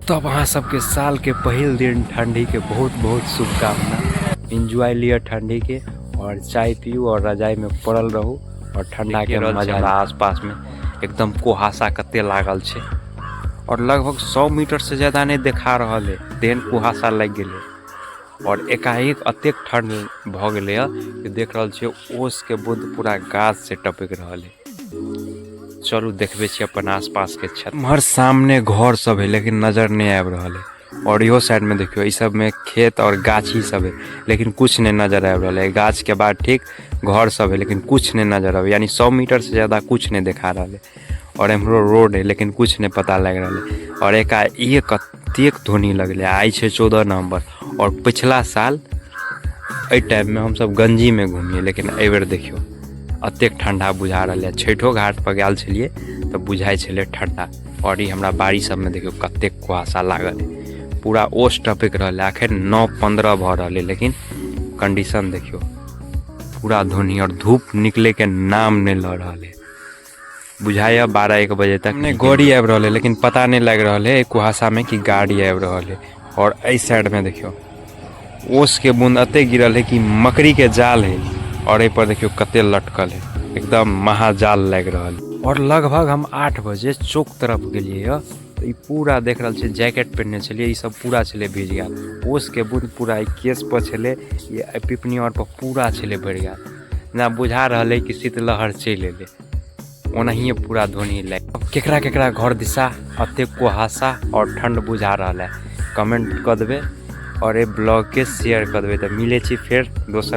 तब अहाँ सबके साल के पहिल दिन ठंडी के बहुत बहुत शुभकामना। एंजॉय लिया ठंडी के और चाय पियू और रजाई में पड़ल रहू और ठंडा के मजा। आसपास में एकदम कुहासा कते लागल छे और लगभग 100 मीटर से ज्यादा नहीं देखा रहा है, तेहन कुहासा लग गए और एकाएक अतेक ठंड भ गए कि देख रहा छे ओस के बूंद पूरा गाछ से टपक रहा है। चलू देखबे छी अपन आसपास के छत। हर सामने घर सब है लेकिन नजर नहीं आब रहा है और इहो साइड में देखियो इस सब में खेत और गाछी सब है लेकिन कुछ नहीं नजर आब रहा है। गाछ के बाद ठीक घर सब है लेकिन कुछ नहीं नजर आवे, यानी 100 मीटर से ज्यादा कुछ नहीं दिखा रहा है। और एमरो रोड है लेकिन कुछ नहीं पता लग रहा है और एकाएक अतेक धोनी लगले। आई छे 14 नवंबर और पिछला साल एहि टाइम में हम सब गंजी में घूमिए लेकिन एहि बेर देखियो अतेक ठंडा बुझा रहा है। छठो घाट पर गल छलिए तो बुझाई छले ठंडा और ये हमरा बाड़ी सब में देखियो कतेक कुहासा लागल है, पूरा ओस टपक रहा है। आखिर 9:15 भ रहा है लेकिन कंडीशन देखियो पूरा धुनी और धूप निकले के नाम नहीं ल रहा है। बुझाया 12-1 बजे तक नहीं गाड़ी आब रहा है लेकिन पता नहीं लग रहा है कुहासा में कि गाड़ी आब रहा है। और इस साइड में देखियो ओस के बूंद अते गिरल है कि मकड़ी के जाल है और ए पर देखियो कते लटकल है, एकदम महाजाल लग रहा है। और लगभग हम 8 बजे चौक तरफ गेलिए तो पूरा देख रहा छे जैकेट पहनने चलिए, सब पूरा छले भीज गया। ओस के बूंद पूरा केस पर छले, ये पिपनी और पर पूरा छले भर गया ना, बुझा रहा है कि शीतलहर चले ले ओनाहिए पूरा धोनी लग। अब केकरा केकरा घर दिशा अतेक कुहासा और ठंड बुझा रहा है कमेंट कर देवे और ये ब्लॉग के शेयर कर देवे। तो मिले छी फिर दोसर